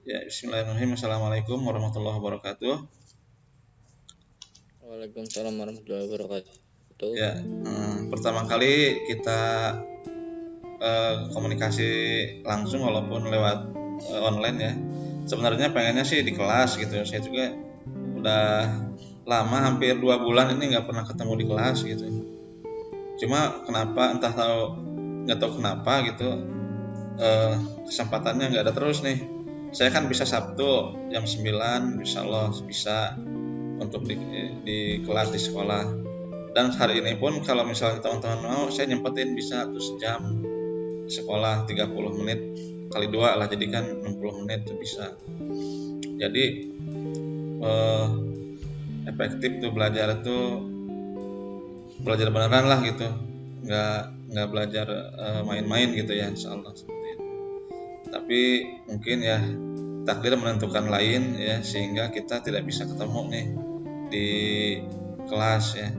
Ya, bismillahirrahmanirrahim. Assalamualaikum warahmatullahi wabarakatuh. Waalaikumsalam warahmatullahi wabarakatuh. Ya, pertama kali kita komunikasi langsung walaupun lewat online ya. Sebenarnya pengennya sih di kelas gitu. Saya juga udah lama, hampir 2 bulan ini nggak pernah ketemu di kelas gitu. Cuma kenapa, nggak tahu kenapa gitu, kesempatannya nggak ada terus nih. Saya kan bisa Sabtu jam 9, insya Allah bisa untuk di kelas di sekolah. Dan hari ini pun kalau misalnya teman-teman mau, saya nyempetin bisa tuh sejam sekolah 30 menit kali 2 lah, jadi kan 60 menit tuh bisa. Jadi efektif tuh belajar beneran lah gitu, nggak belajar main-main gitu ya, insya Allah seperti itu. Tapi mungkin ya takdir menentukan lain ya, sehingga kita tidak bisa ketemu nih di kelas ya.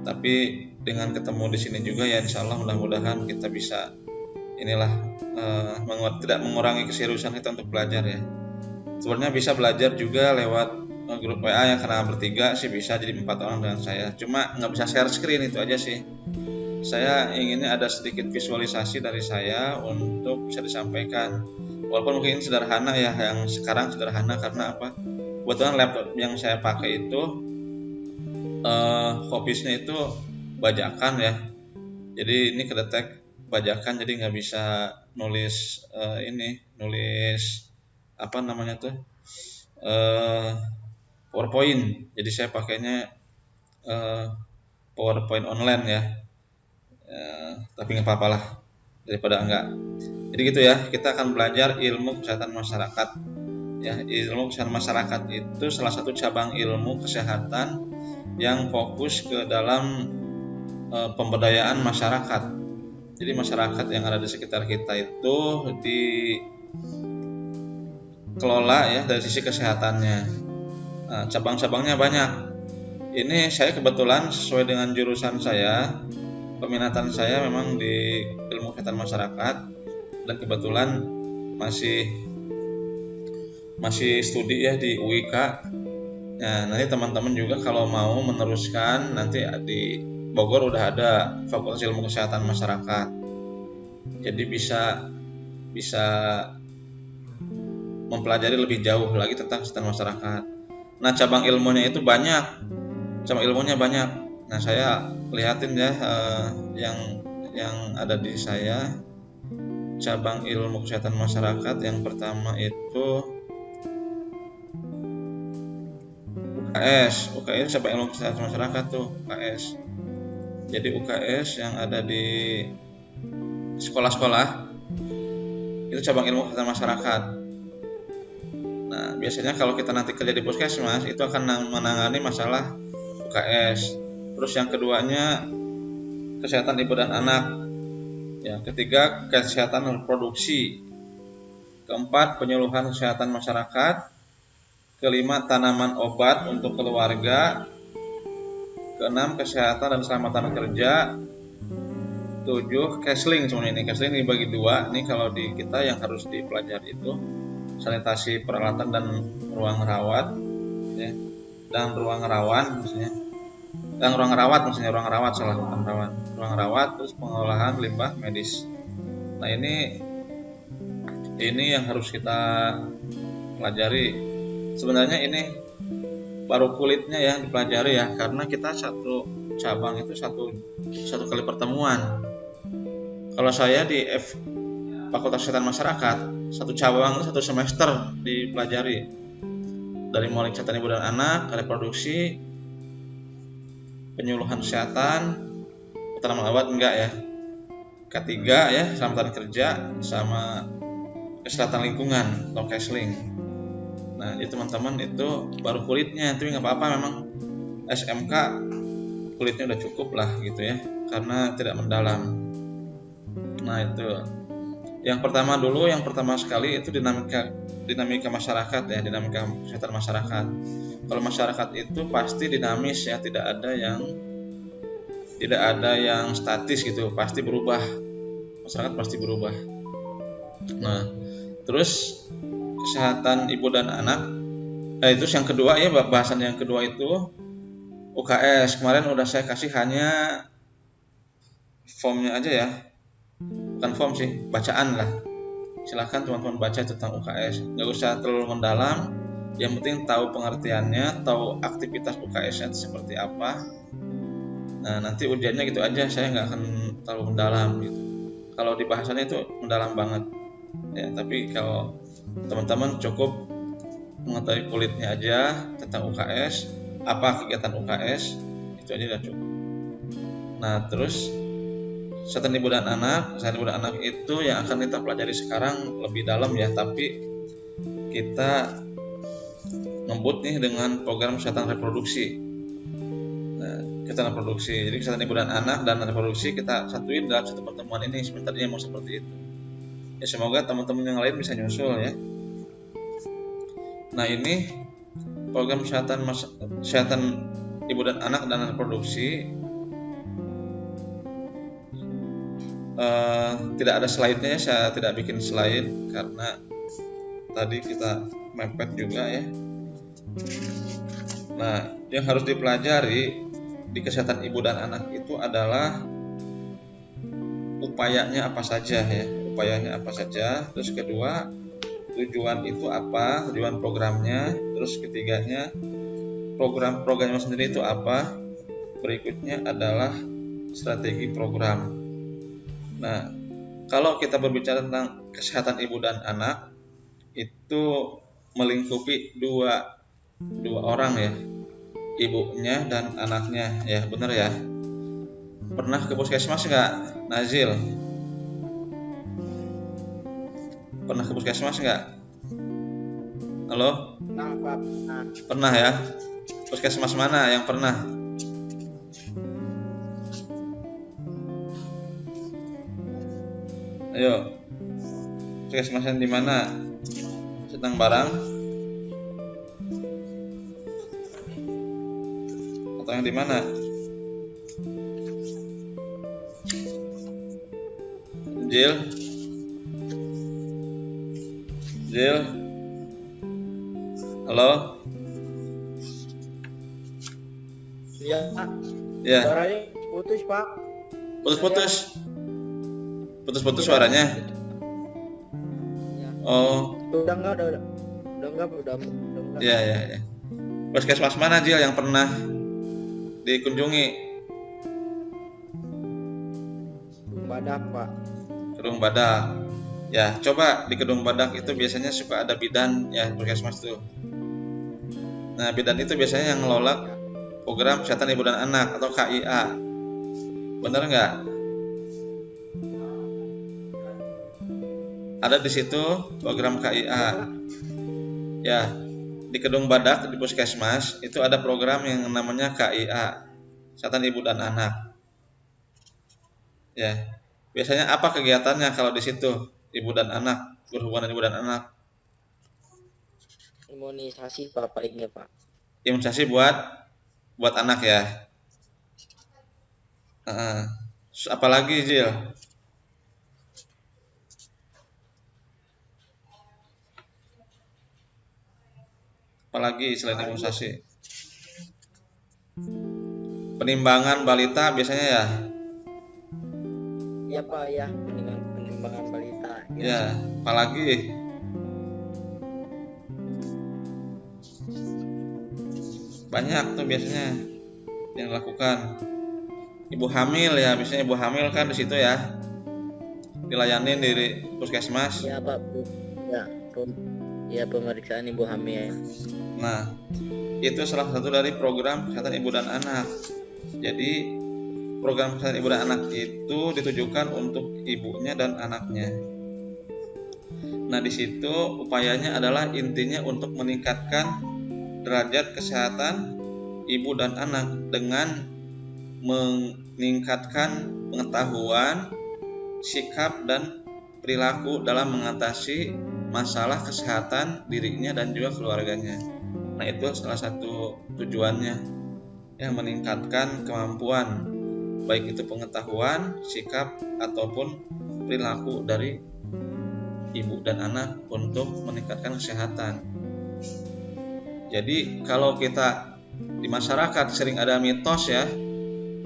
Tapi dengan ketemu di sini juga ya, insya Allah mudah-mudahan kita bisa inilah tidak mengurangi keseriusan kita untuk belajar ya. Sebenarnya bisa belajar juga lewat grup WA ya, karena bertiga sih bisa jadi 4 orang dengan saya. Cuma nggak bisa share screen, itu aja sih. Saya inginnya ada sedikit visualisasi dari saya untuk bisa disampaikan. Walaupun mungkin sederhana ya, yang sekarang sederhana karena apa? Kebetulan laptop yang saya pakai itu hobisnya itu bajakan ya. Jadi ini kedetek bajakan, jadi nggak bisa nulis nulis apa namanya tuh PowerPoint. Jadi saya pakainya PowerPoint online ya. Tapi nggak apa-apa lah daripada enggak. Jadi gitu ya, kita akan belajar ilmu kesehatan masyarakat. Ya, ilmu kesehatan masyarakat itu salah satu cabang ilmu kesehatan yang fokus ke dalam pemberdayaan masyarakat. Jadi masyarakat yang ada di sekitar kita itu dikelola ya dari sisi kesehatannya. Nah, cabang-cabangnya banyak. Ini saya kebetulan sesuai dengan jurusan saya, peminatan saya memang di ilmu kesehatan masyarakat, dan kebetulan masih studi ya di UIK. Nah, nanti teman-teman juga kalau mau meneruskan, nanti di Bogor udah ada Fakultas Ilmu Kesehatan Masyarakat. Jadi bisa mempelajari lebih jauh lagi tentang kesehatan masyarakat. Nah, cabang ilmunya itu banyak. Nah, saya lihatin ya yang ada di saya. Cabang ilmu kesehatan masyarakat yang pertama itu UKS. UKS cabang ilmu kesehatan masyarakat tuh, UKS. Jadi UKS yang ada di sekolah-sekolah itu cabang ilmu kesehatan masyarakat. Nah, biasanya kalau kita nanti kerja di puskesmas itu akan menangani masalah UKS. Terus yang keduanya kesehatan ibu dan anak. Yang ketiga kesehatan reproduksi. Keempat penyuluhan kesehatan masyarakat. Kelima tanaman obat untuk keluarga. Keenam kesehatan dan keselamatan kerja. 7 counseling. Semuanya ini counseling dibagi 2. Ini kalau di kita yang harus dipelajari itu sanitasi peralatan dan ruang rawat ya. Dan ruang rawat ruang rawat, terus pengolahan limbah medis. Nah, ini yang harus kita pelajari. Sebenarnya ini baru kulitnya yang dipelajari ya, karena kita satu cabang itu satu kali pertemuan. Kalau saya di Fakultas Kesehatan Masyarakat, satu cabang itu 1 semester dipelajari. Dari mulai kesehatan ibu dan anak, reproduksi, penyuluhan kesehatan, tanaman obat enggak ya. Ketiga ya, keselamatan kerja sama kesehatan lingkungan atau counseling. Nah, itu teman-teman itu baru kulitnya, tapi nggak apa-apa, memang SMK kulitnya udah cukup lah gitu ya, karena tidak mendalam. Nah, itu yang pertama sekali itu dinamika masyarakat ya, dinamika kesehatan masyarakat. Kalau masyarakat itu pasti dinamis ya, tidak ada yang statis gitu, pasti berubah. Masyarakat pasti berubah. Nah, terus kesehatan ibu dan anak. Itu yang kedua ya, bahasan yang kedua itu UKS. Kemarin udah saya kasih hanya formnya aja ya, bukan form sih, bacaan lah. Silahkan teman-teman baca tentang UKS, nggak usah terlalu mendalam, yang penting tahu pengertiannya, tahu aktivitas UKS-nya seperti apa. Nah nanti ujiannya gitu aja, saya nggak akan terlalu mendalam gitu. Kalau di bahasannya itu mendalam banget ya, tapi kalau teman-teman cukup mengetahui kulitnya aja tentang UKS, apa kegiatan UKS, itu aja udah cukup. Nah terus kesehatan ibu dan anak. Kesehatan ibu dan anak itu yang akan kita pelajari sekarang lebih dalam ya, tapi kita ngebut nih dengan program kesehatan reproduksi. Nah, kesehatan reproduksi. Jadi kesehatan ibu dan anak dan reproduksi kita satuin dalam satu pertemuan ini. Sebenarnya mau seperti itu. Ya semoga teman-teman yang lain bisa nyusul ya. Nah ini program kesehatan ibu dan anak dan reproduksi. Tidak ada slide-nya, saya tidak bikin slide karena tadi kita mepet juga ya. Nah, yang harus dipelajari di kesehatan ibu dan anak itu adalah upayanya apa saja ya, upayanya apa saja. Terus kedua, tujuan itu apa, tujuan programnya. Terus ketiganya, programnya sendiri itu apa. Berikutnya adalah strategi program. Nah, kalau kita berbicara tentang kesehatan ibu dan anak, itu melingkupi dua orang ya, ibunya dan anaknya ya, benar ya. Pernah ke puskesmas nggak, Nazil? Pernah ke puskesmas nggak? Halo? Pernah ya? Puskesmas mana yang pernah? Ayo, puskesmasnya di mana? Sedang Barang? Atau yang di mana? Jil? Halo? Ya. Ya. Suaranya putus, Pak. Putus suaranya. Ya. Oh. Udah enggak. Ya. Puskesmas mana Jil yang pernah dikunjungi? Kedung Badak, Pak. Kedung Badak. Ya, coba di Kedung Badak itu biasanya suka ada bidan ya, puskesmas tuh. Nah, bidan itu biasanya yang ngelola program kesehatan ibu dan anak atau KIA. Bener nggak? Ada di situ program KIA. Ya, di Kedung Badak di puskesmas itu ada program yang namanya KIA, kesehatan ibu dan anak. Ya, biasanya apa kegiatannya kalau di situ ibu dan anak, berhubungan ibu dan anak? Imunisasi, Pak, palingnya, Pak. Imunisasi buat anak ya. Apalagi Jil? Apalagi selain imunisasi? Penimbangan balita biasanya ya? Iya, Pak, ya. Penimbangan balita. Ya, apalagi? Banyak tuh biasanya yang dilakukan. Ibu hamil ya, biasanya ibu hamil kan di situ ya. Dilayanin di puskesmas. Iya, Pak. Ya, pemeriksaan ibu hamil. Nah, itu salah satu dari program kesehatan ibu dan anak. Jadi, program kesehatan ibu dan anak itu ditujukan untuk ibunya dan anaknya. Nah, di situ upayanya adalah intinya untuk meningkatkan derajat kesehatan ibu dan anak dengan meningkatkan pengetahuan, sikap dan perilaku dalam mengatasi masalah kesehatan dirinya dan juga keluarganya. Nah, itu salah satu tujuannya, yang meningkatkan kemampuan baik itu pengetahuan, sikap ataupun perilaku dari ibu dan anak untuk meningkatkan kesehatan. Jadi kalau kita di masyarakat sering ada mitos ya,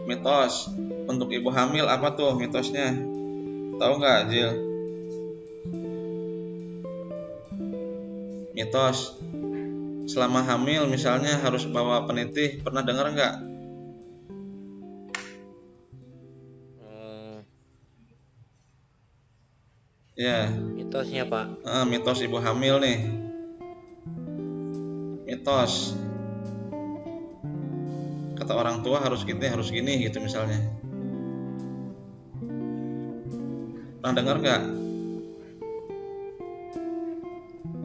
mitos untuk ibu hamil apa tuh mitosnya? Tahu nggak, Jil? Mitos selama hamil misalnya harus bawa penitih, pernah dengar nggak? Ya, Mitosnya Pak. mitos ibu hamil nih. Mitos. Kata orang tua harus gini gitu misalnya. Pernah dengar nggak?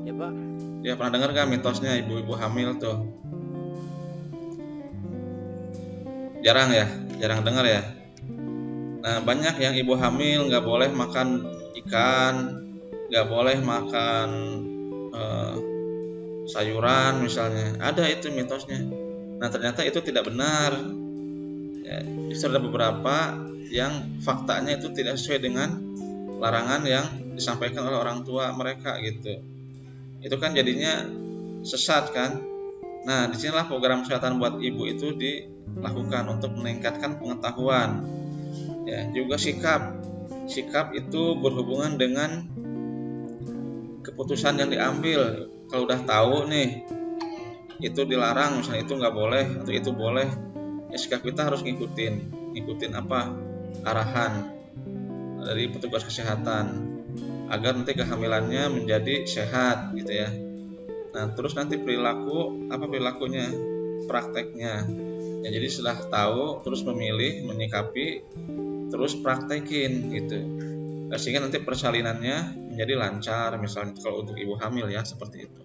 Ya Pak. Ya pernah dengar nggak mitosnya ibu-ibu hamil tuh? Jarang ya, jarang dengar ya. Nah banyak yang ibu hamil nggak boleh makan ikan, nggak boleh makan sayuran misalnya. Ada itu mitosnya. Nah ternyata itu tidak benar. Ya, justru ada beberapa yang faktanya itu tidak sesuai dengan larangan yang disampaikan oleh orang tua mereka gitu. Itu kan jadinya sesat kan. Nah disinilah program kesehatan buat ibu itu dilakukan untuk meningkatkan pengetahuan. Ya, juga sikap itu berhubungan dengan keputusan yang diambil. Kalau udah tahu nih itu dilarang, misalnya itu nggak boleh atau itu boleh, ya sikap kita harus ngikutin apa arahan dari petugas kesehatan agar nanti kehamilannya menjadi sehat gitu ya. Nah terus nanti perilakunya, prakteknya ya, jadi setelah tahu terus memilih, menyikapi, terus praktekin gitu, sehingga nanti persalinannya menjadi lancar. Misalnya kalau untuk ibu hamil ya seperti itu.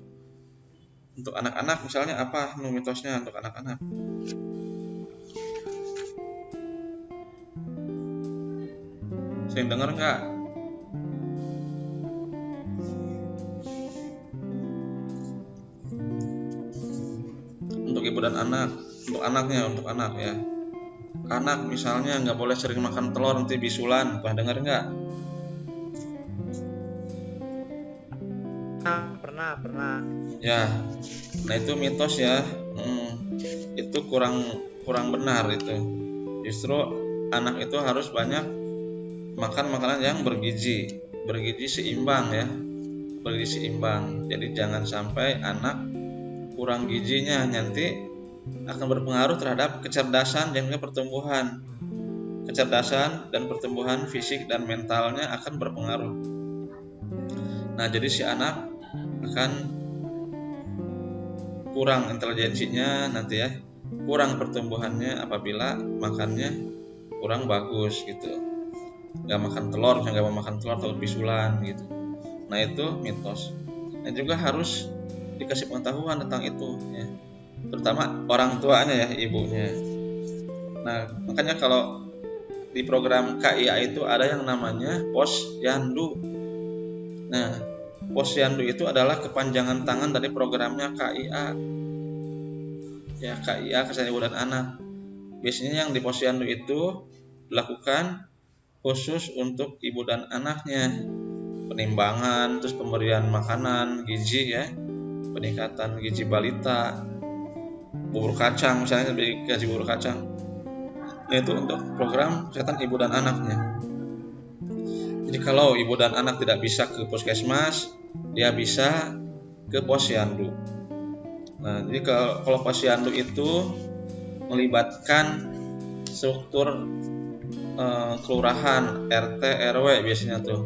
Untuk anak-anak misalnya apa mitosnya untuk anak-anak? Sering dengar nggak? Untuk ibu dan anak, untuk anak ya. Anak misalnya nggak boleh sering makan telur, nanti bisulan. Pernah dengar nggak? Pernah. Ya, nah itu mitos ya. Itu kurang benar itu. Justru anak itu harus banyak makan makanan yang bergizi seimbang ya, bergizi seimbang. Jadi jangan sampai anak kurang gizinya, nanti akan berpengaruh terhadap kecerdasan dan pertumbuhan. Kecerdasan dan pertumbuhan fisik dan mentalnya akan berpengaruh. Nah, jadi si anak akan kurang intelijensinya nanti ya, kurang pertumbuhannya apabila makannya kurang bagus gitu. Nggak makan telur, misalnya nggak mau makan telur atau bisulan gitu. Nah itu mitos. Dan juga harus dikasih pengetahuan tentang itu ya, terutama orang tuanya ya, ibunya. Nah makanya kalau di program KIA itu ada yang namanya Posyandu. Nah Posyandu itu adalah kepanjangan tangan dari programnya KIA ya, KIA Kesehatan Ibu dan Anak. Biasanya yang di Posyandu itu dilakukan khusus untuk ibu dan anaknya, penimbangan, terus pemberian makanan gizi ya, peningkatan gizi balita, bubur kacang misalnya, dikasih bubur kacang. Nah itu untuk program kesehatan ibu dan anaknya. Jadi kalau ibu dan anak tidak bisa ke puskesmas, dia bisa ke Posyandu. Nah jadi kalau Posyandu itu melibatkan struktur kelurahan, RT, RW biasanya tuh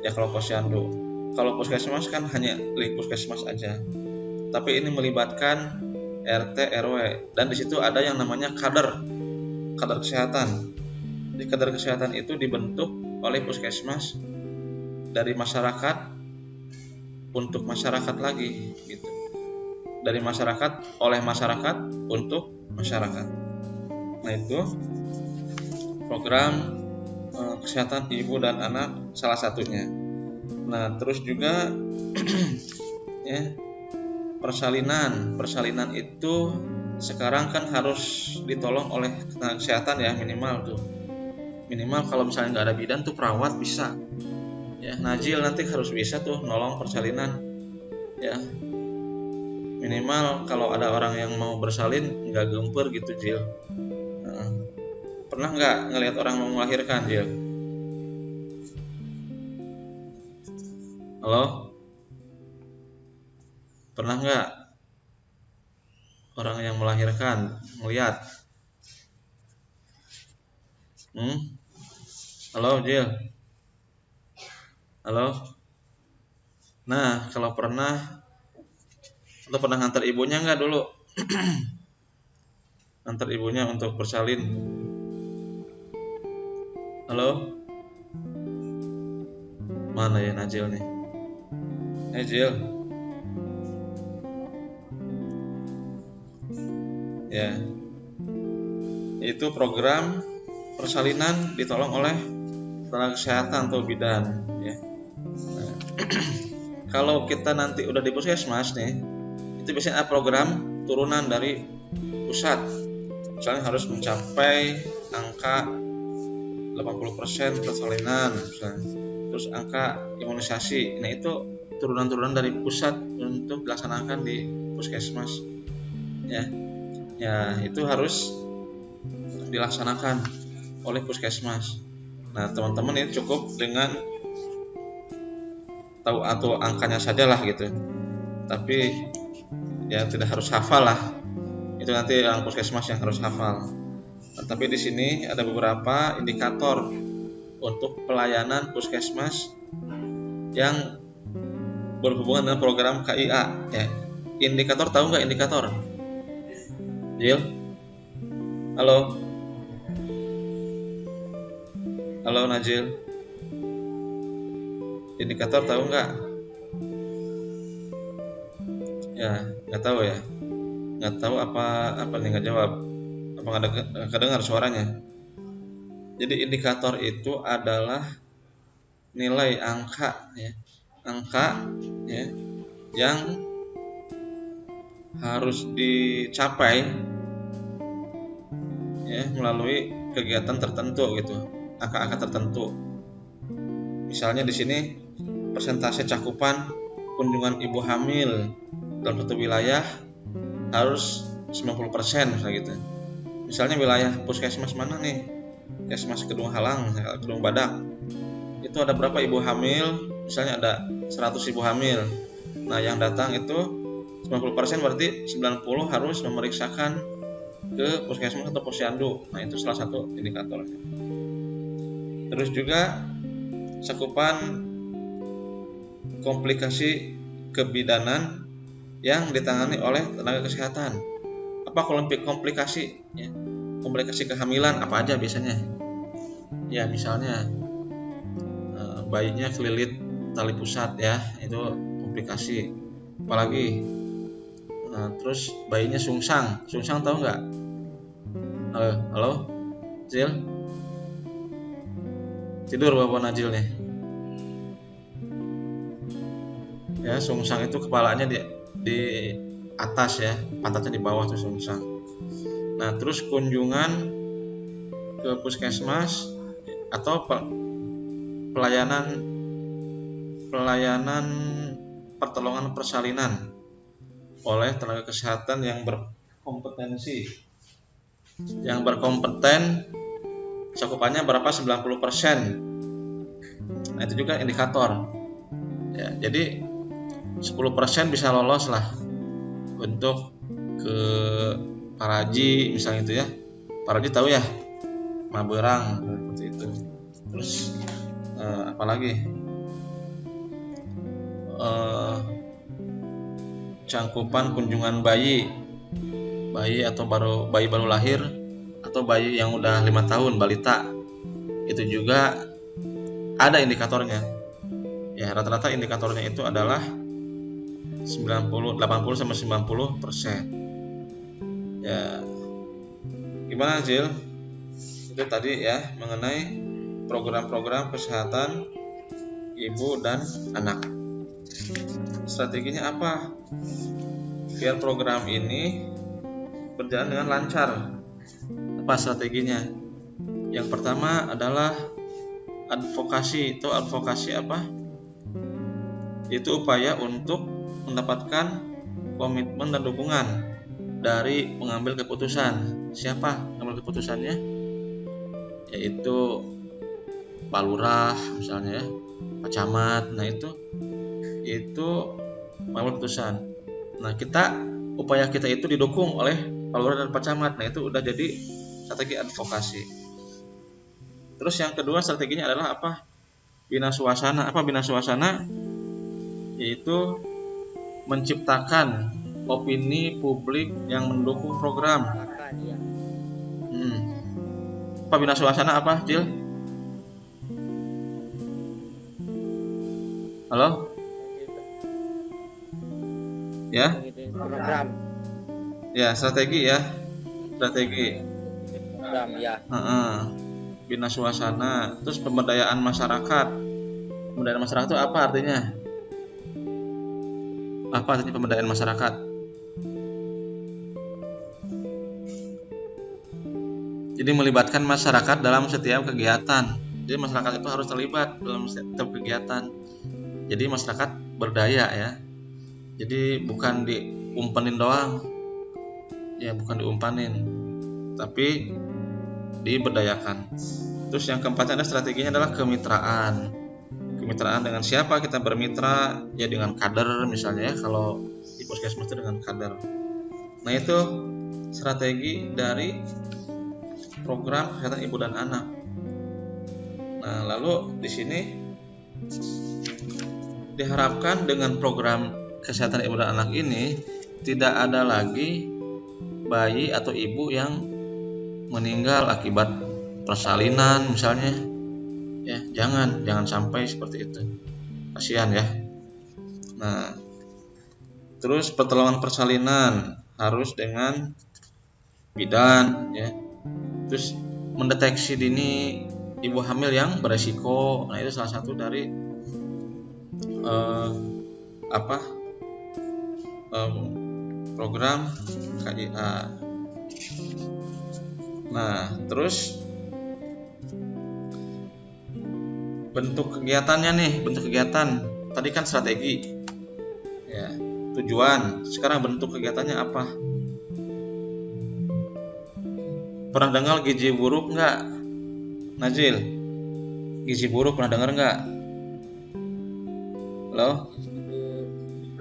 ya kalau Posyandu. Kalau puskesmas kan hanya di puskesmas aja, tapi ini melibatkan RT, RW, dan di situ ada yang namanya kader kesehatan. Di kader kesehatan itu dibentuk oleh puskesmas dari masyarakat untuk masyarakat lagi gitu, dari masyarakat oleh masyarakat untuk masyarakat. Nah itu program kesehatan ibu dan anak salah satunya. Nah terus juga ya, persalinan itu sekarang kan harus ditolong oleh tenaga kesehatan ya, minimal kalau misalnya nggak ada bidan tuh perawat bisa Ya, Najil nanti harus bisa tuh nolong persalinan. Ya, minimal kalau ada orang yang mau bersalin nggak gemper gitu, Jil. Pernah nggak ngelihat orang mau melahirkan, Jil? Halo? Pernah nggak orang yang melahirkan melihat? Halo, Jil? Halo? Nah, kalau pernah, lo pernah ngantar ibunya nggak dulu? Ngantar ibunya untuk bersalin. Halo? Mana ya Najil nih? Jil. Ya. Itu program persalinan ditolong oleh tenaga kesehatan atau bidan, ya. Nah, kalau kita nanti udah di puskesmas nih, itu biasanya ada program turunan dari pusat. Misalnya harus mencapai angka 80% persalinan, misalnya. Terus angka imunisasi. Nah, itu turunan-turunan dari pusat untuk dilaksanakan di puskesmas. Ya, itu harus dilaksanakan oleh puskesmas. Nah, teman-teman ini cukup dengan tahu atau angkanya saja lah gitu. Tapi ya tidak harus hafal lah. Itu nanti orang puskesmas yang harus hafal. Nah, tapi di sini ada beberapa indikator untuk pelayanan puskesmas yang berhubungan dengan program KIA. Ya. Indikator, tahu nggak indikator? Jil? Halo? Halo Najil? Indikator tahu nggak? Ya, nggak tahu ya. Nggak tahu apa nih, nggak jawab. Apa nggak kedengar suaranya? Jadi indikator itu adalah nilai angka, ya. Angka, ya, yang harus dicapai, ya, melalui kegiatan tertentu gitu, angka-angka tertentu. Misalnya di sini persentase cakupan kunjungan ibu hamil dalam satu wilayah harus 90% misalnya gitu. Misalnya wilayah puskesmas mana nih? Puskesmas Kedung Halang, Kedung Badak. Itu ada berapa ibu hamil? Misalnya ada 100 ibu hamil. Nah, yang datang itu 90%, berarti 90 harus memeriksakan ke puskesmas atau posyandu. Nah, itu salah satu indikatornya. Terus juga cakupan komplikasi kebidanan yang ditangani oleh tenaga kesehatan. Apa komplikasi? Ya, komplikasi kehamilan apa aja biasanya? Ya, misalnya bayinya kelilit tali pusat, ya, itu komplikasi. Apalagi terus bayinya sungsang tahu nggak? Halo, Jil? Tidur Bapak Najil nih. Ya, sungsang itu kepalanya di atas, ya, pantatnya di bawah tuh sungsang. Nah, terus kunjungan ke puskesmas atau pelayanan pertolongan persalinan oleh tenaga kesehatan yang berkompetensi, yang berkompeten, cakupannya berapa? 90%. Nah, itu juga indikator. Ya, jadi 10% bisa lolos lah untuk ke Paraji misalnya itu, ya. Paraji tahu ya, Maberang seperti itu. Terus apalagi cangkupan kunjungan bayi atau bayi baru lahir atau bayi yang udah 5 tahun, balita, itu juga ada indikatornya. Ya, rata-rata indikatornya itu adalah 80-90%. Ya, gimana Jil? Itu tadi, ya, mengenai program-program kesehatan ibu dan anak. Strateginya apa biar program ini berjalan dengan lancar? Apa strateginya? Yang pertama adalah advokasi. Itu advokasi apa? Itu upaya untuk mendapatkan komitmen dan dukungan dari pengambil keputusan. Siapa pengambil keputusannya? Yaitu Pak Lurah misalnya ya, Pak Camat. Nah itu pengambil keputusan. Nah upaya kita itu didukung oleh Pak Lurah dan Pak Camat. Nah itu udah jadi strategi advokasi. Terus yang kedua strateginya adalah apa? Bina suasana. Apa bina suasana? Yaitu menciptakan opini publik yang mendukung program. Makan ya. Apa bina suasana apa, Jil? Halo? Ya? Program. Ya, strategi ya. Strategi. Program ya. Bina suasana. Terus pemberdayaan masyarakat. Pemberdayaan masyarakat itu apa artinya? Apa artinya pemberdayaan masyarakat? Jadi melibatkan masyarakat dalam setiap kegiatan. Jadi masyarakat itu harus terlibat dalam setiap kegiatan. Jadi masyarakat berdaya ya. Jadi bukan diumpenin doang. Ya bukan diumpanin, tapi diberdayakan. Terus yang keempatnya ada strateginya adalah kemitraan. Kemitraan dengan siapa kita bermitra? Ya dengan kader misalnya ya, kalau di puskesmas itu dengan kader. Nah itu strategi dari program kesehatan ibu dan anak. Nah lalu di sini diharapkan dengan program kesehatan ibu dan anak ini tidak ada lagi bayi atau ibu yang meninggal akibat persalinan misalnya. Ya, jangan sampai seperti itu. Kasihan ya. Nah, terus pertolongan persalinan harus dengan bidan ya. Terus mendeteksi dini ibu hamil yang beresiko. Nah, itu salah satu dari program KIA. Nah, terus bentuk kegiatannya nih, bentuk kegiatan. Tadi kan strategi. Ya, tujuan. Sekarang bentuk kegiatannya apa? Pernah dengar gizi buruk nggak? Najil, gizi buruk pernah dengar nggak? Halo?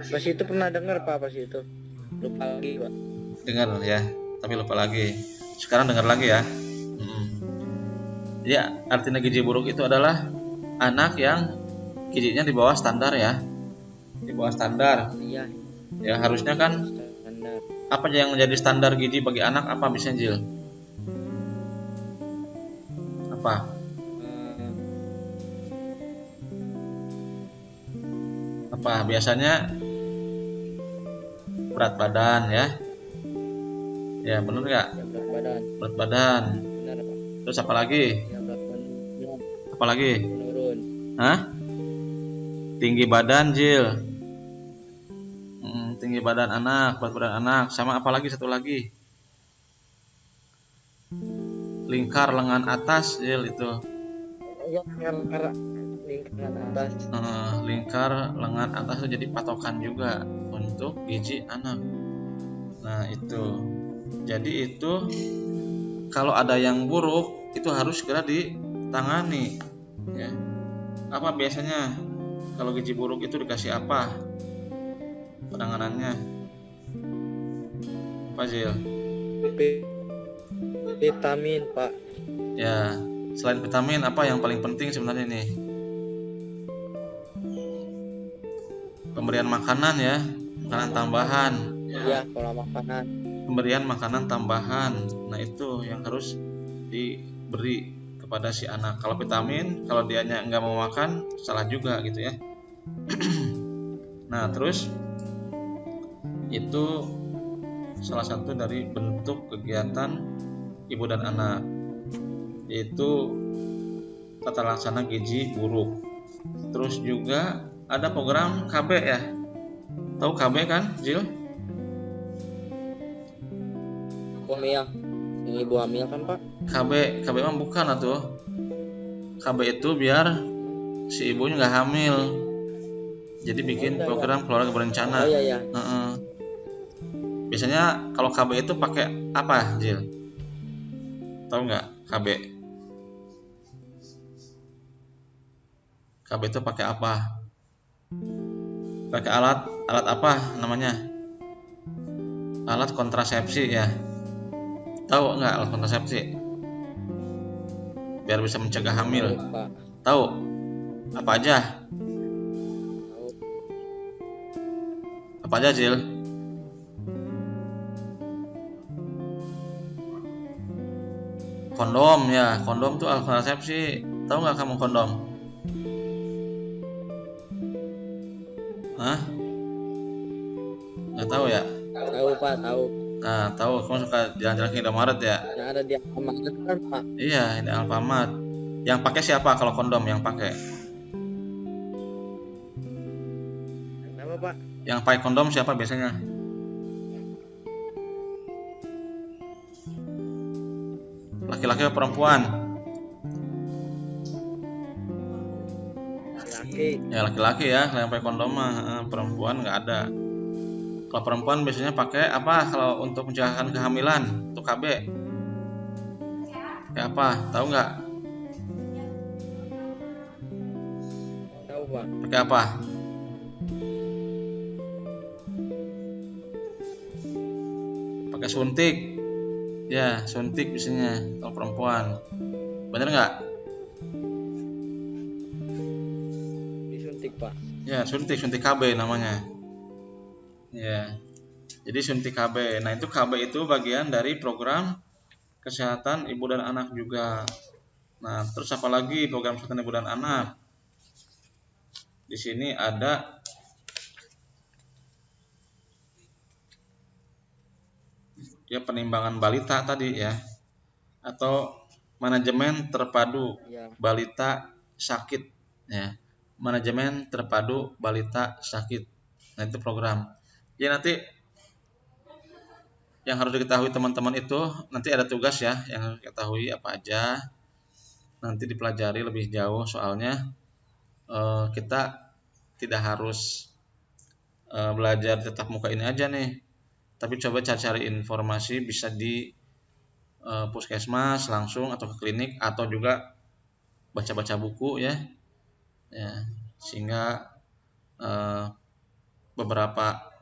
Pas itu pernah dengar Pak, pas itu. Lupa lagi Pak. Dengar ya, tapi lupa lagi. Sekarang dengar lagi ya. Ya, artinya gizi buruk itu adalah anak yang gizinya di bawah standar ya. Di bawah standar. Iya. Ya, harusnya kan Standar. apa yang menjadi standar gizi bagi anak apa bisa Jil? Apa? Apa biasanya berat badan ya? Ya benar nggak? Ya, berat badan. Berat badan. Benar Pak. Terus apa lagi? Ya, berat badan Apa lagi? menurun. Hah? Tinggi badan Jil. Tinggi badan anak, berat badan anak. Sama apa lagi satu lagi? Lingkar lengan atas Jil itu. Ya, lingkaran atas. Lingkar lengan atas itu jadi patokan juga untuk gizi anak. Nah itu. Jadi itu kalau ada yang buruk itu harus segera ditangani. Ya. Apa biasanya kalau gizi buruk itu dikasih apa? Penanganannya apa Zil? Vitamin Pak. Ya, selain vitamin apa yang paling penting sebenarnya nih? Pemberian makanan ya, makanan tambahan. Ya, pola makanan. Pemberian makanan tambahan. Nah itu yang harus diberi kepada si anak. Kalau vitamin, kalau dianya nggak mau makan, salah juga gitu ya. Nah terus itu salah satu dari bentuk kegiatan ibu dan anak, yaitu tata laksana gizi buruk. Terus juga ada program KB ya. Tahu KB kan, Jil? Hamil. Ibu hamil kan Pak? KB mah bukan atuh. KB itu biar si ibunya nggak hamil. Jadi bikin program keluarga berencana. Oh iya. Heeh. Biasanya kalau KB itu pakai apa, Jil? Tahu nggak KB? KB itu pakai apa? Pakai alat apa namanya? Alat kontrasepsi ya. Tahu nggak alat kontrasepsi? Biar bisa mencegah hamil. Pak. Tahu? Apa aja? Tahu. Apa aja, Jil? Kondom ya, kondom tuh alat kontrasepsi. Tahu nggak kamu kondom? Hah? Nggak tahu ya? Tahu Pak, tahu. Nah, tahu kamu suka jalan-jalan ke Indomaret ya? Yang ada di Alfamart kan Pak. Iya, ini Alfamart. Yang pakai siapa kalau kondom yang pakai? Kenapa Pak? Yang pakai kondom siapa biasanya? Laki-laki atau perempuan? Laki. Ya laki-laki ya, yang pakai kondom mah. Perempuan nggak ada. Kalau perempuan biasanya pakai apa kalau untuk mencegah kehamilan untuk KB? Kayak apa? Tahu nggak? Tahu Pak. Pakai apa? Pakai suntik. Ya, suntik biasanya kalau perempuan. Bener nggak? Disuntik Pak. Ya, suntik KB namanya. Ya. Jadi suntik KB. Nah, itu KB itu bagian dari program kesehatan ibu dan anak juga. Nah, terus apa lagi program kesehatan ibu dan anak? Di sini ada ya penimbangan balita tadi ya, atau manajemen terpadu Iya. balita sakit ya, manajemen terpadu balita sakit. Nah, itu program. Ya, nanti yang harus diketahui teman-teman itu nanti ada tugas ya yang harus diketahui apa aja. Nanti dipelajari lebih jauh soalnya kita tidak harus belajar tetap muka ini aja nih. Tapi coba cari-cari informasi bisa di puskesmas langsung atau ke klinik atau juga baca-baca buku ya. Ya, sehingga beberapa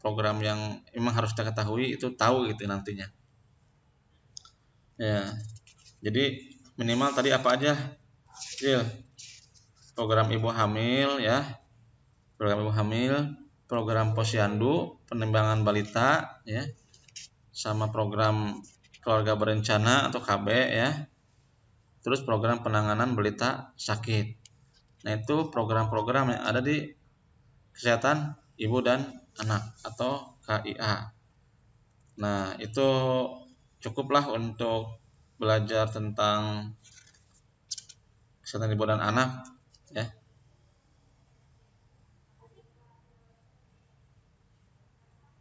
program yang memang harus kita ketahui itu tahu gitu nantinya. Ya. Jadi minimal tadi apa aja? Program ibu hamil ya. Program ibu hamil, program posyandu, penimbangan balita ya. Sama program keluarga berencana atau KB ya. Terus program penanganan balita sakit. Nah, itu program-program yang ada di kesehatan ibu dan anak atau KIA. Nah, itu cukuplah untuk belajar tentang kesehatan ibu dan anak ya.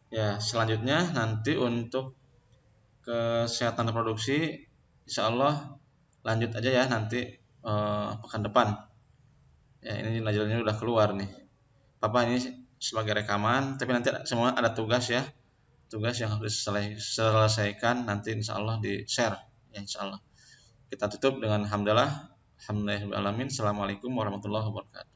Ya, selanjutnya nanti untuk kesehatan reproduksi insya Allah lanjut aja ya nanti pekan depan. Ya, ini najalnya udah keluar nih. Papa ini sebagai rekaman, tapi nanti semua ada tugas ya. Tugas yang harus diselesaikan nanti insya Allah di share ya insya Allah. Kita tutup dengan hamdalah. Alhamdulillahirabbil alamin. Assalamualaikum warahmatullahi wabarakatuh.